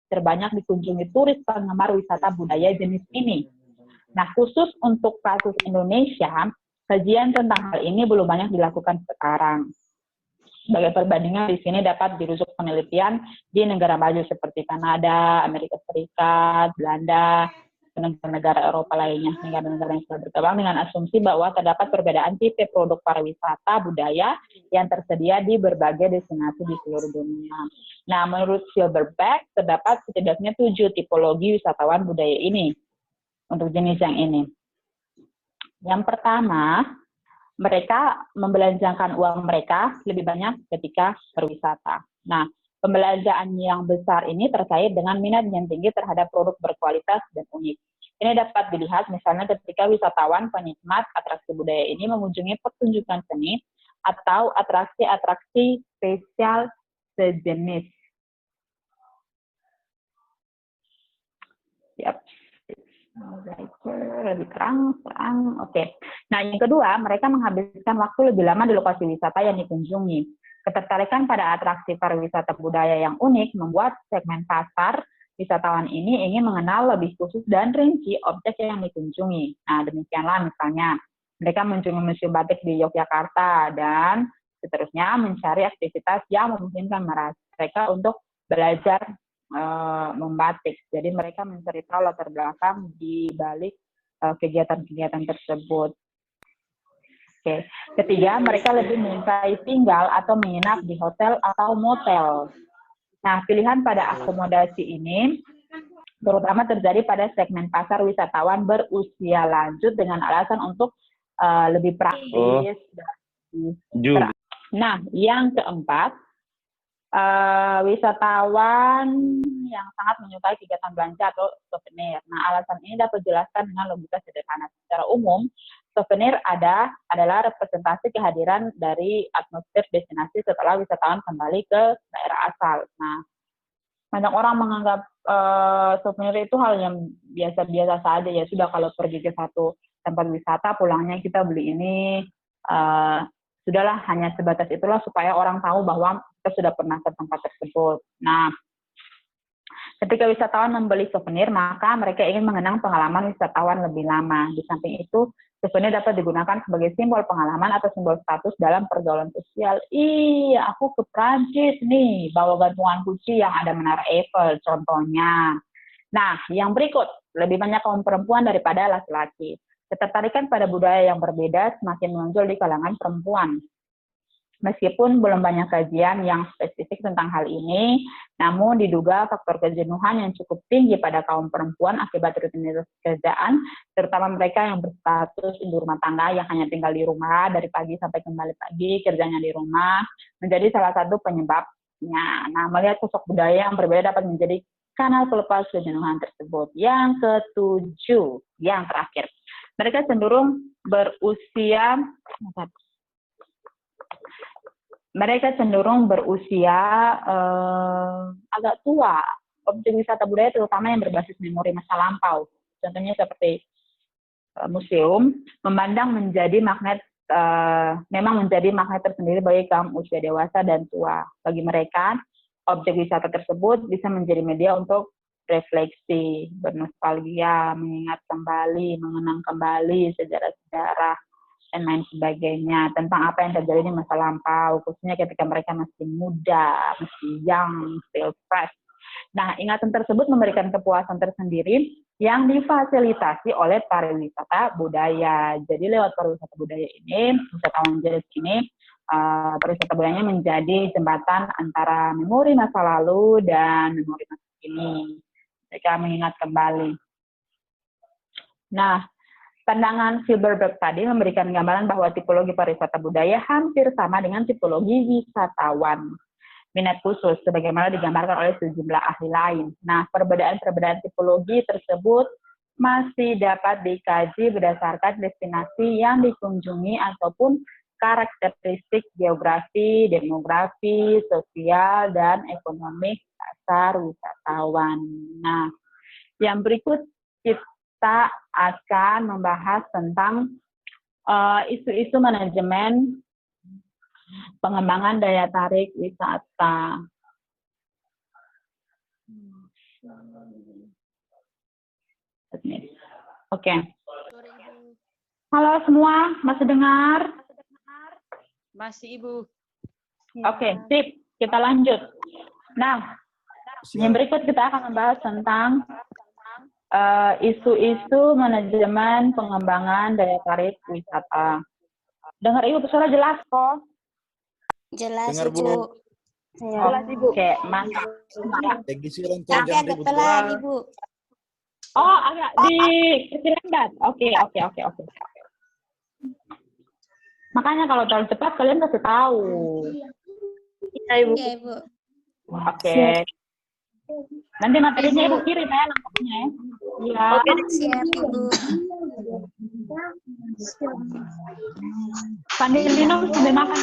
terbanyak dikunjungi turis penggemar wisata budaya jenis ini. Nah, khusus untuk kasus Indonesia, kajian tentang hal ini belum banyak dilakukan sekarang. Sebagai perbandingan, di sini dapat dirujuk penelitian di negara maju seperti Kanada, Amerika Serikat, Belanda, negara-negara Eropa lainnya, negara-negara yang sudah berkembang, dengan asumsi bahwa terdapat perbedaan tipe produk pariwisata budaya yang tersedia di berbagai destinasi di seluruh dunia. Nah, menurut Silverback, terdapat setidaknya 7 tipologi wisatawan budaya ini untuk jenis yang ini. Yang pertama, mereka membelanjakan uang mereka lebih banyak ketika berwisata. Nah, pembelanjaan yang besar ini terkait dengan minat yang tinggi terhadap produk berkualitas dan unik. Ini dapat dilihat misalnya ketika wisatawan penikmat atraksi budaya ini mengunjungi pertunjukan seni atau atraksi-atraksi spesial sejenis. Yap. Lebih terang. Oke. Nah, yang kedua, mereka menghabiskan waktu lebih lama di lokasi wisata yang dikunjungi. Ketertarikan pada atraksi pariwisata budaya yang unik membuat segmen pasar wisatawan ini ingin mengenal lebih khusus dan rinci objek yang dikunjungi. Nah, demikianlah misalnya mereka mengunjungi Museum Batik di Yogyakarta dan seterusnya mencari aktivitas yang memungkinkan mereka untuk belajar membatik. Jadi mereka mencari tahu latar belakang di balik kegiatan-kegiatan tersebut. Oke. Ketiga, mereka lebih menyukai tinggal atau menginap di hotel atau motel. Nah, pilihan pada akomodasi ini terutama terjadi pada segmen pasar wisatawan berusia lanjut dengan alasan untuk lebih praktis. Nah, yang keempat, wisatawan yang sangat menyukai kegiatan belanja atau souvenir. Nah, alasan ini dapat dijelaskan dengan logika sederhana. Secara umum, souvenir adalah representasi kehadiran dari atmosfer destinasi setelah wisatawan kembali ke daerah asal. Nah, banyak orang menganggap souvenir itu hal yang biasa-biasa saja. Ya sudah, kalau pergi ke satu tempat wisata, pulangnya kita beli ini, sudahlah, hanya sebatas itulah supaya orang tahu bahwa kita sudah pernah ke tempat tersebut. Nah, ketika wisatawan membeli souvenir, maka mereka ingin mengenang pengalaman wisatawan lebih lama. Di samping itu, souvenir dapat digunakan sebagai simbol pengalaman atau simbol status dalam pergaulan sosial. Iya, aku ke Prancis nih, bawa gantungan kunci yang ada menara Eiffel, contohnya. Nah, yang berikut, lebih banyak kaum perempuan daripada laki-laki. Ketertarikan pada budaya yang berbeda semakin menonjol di kalangan perempuan. Meskipun belum banyak kajian yang spesifik tentang hal ini, namun diduga faktor kejenuhan yang cukup tinggi pada kaum perempuan akibat rutinitas pekerjaan, terutama mereka yang berstatus ibu rumah tangga yang hanya tinggal di rumah dari pagi sampai kembali pagi, kerjanya di rumah, menjadi salah satu penyebabnya. Nah, melihat sosok budaya yang berbeda dapat menjadi kanal pelepas kejenuhan tersebut. Yang ketujuh, yang terakhir, mereka cenderung berusia agak tua. Objek wisata budaya terutama yang berbasis memori masa lampau, contohnya seperti museum, memandang memang menjadi magnet tersendiri bagi kaum usia dewasa dan tua. Bagi mereka, objek wisata tersebut bisa menjadi media untuk refleksi, bernostalgia, mengingat kembali, mengenang kembali sejarah-sejarah, dan lain sebagainya, tentang apa yang terjadi di masa lampau, khususnya ketika mereka masih muda, masih young, still fresh. Nah, ingatan tersebut memberikan kepuasan tersendiri yang difasilitasi oleh pariwisata budaya. Jadi lewat pariwisata budaya ini, wisatawan jenis ini, pariwisata budayanya menjadi jembatan antara memori masa lalu dan memori masa kini. Mereka mengingat kembali. Nah, pandangan Silverberg tadi memberikan gambaran bahwa tipologi pariwisata budaya hampir sama dengan tipologi wisatawan minat khusus, sebagaimana digambarkan oleh sejumlah ahli lain. Nah, perbedaan-perbedaan tipologi tersebut masih dapat dikaji berdasarkan destinasi yang dikunjungi ataupun karakteristik geografi, demografi, sosial, dan ekonomi dasar wisatawan. Nah, yang berikut kita akan membahas tentang isu-isu manajemen pengembangan daya tarik wisata. Oke. Halo semua, masih dengar? Masih, Ibu. Oke, sip. Kita lanjut. Nah, yang berikut kita akan membahas tentang isu-isu manajemen pengembangan daya tarik wisata. Dengar Ibu suara jelas kok? Jelas, Dengar, Bu. Ibu. Jelas Ibu. Oke, mantap. Tapi agak pelan, Ibu. Oh, agak di lambat. Oke. Makanya kalau terlalu cepat kalian kasih tahu. Iya, Ibu. Oke. Nanti materinya Ibu kirim ya lengkapnya ya. Iya. Oke, siap, Ibu. Sambil minum, sambil makan.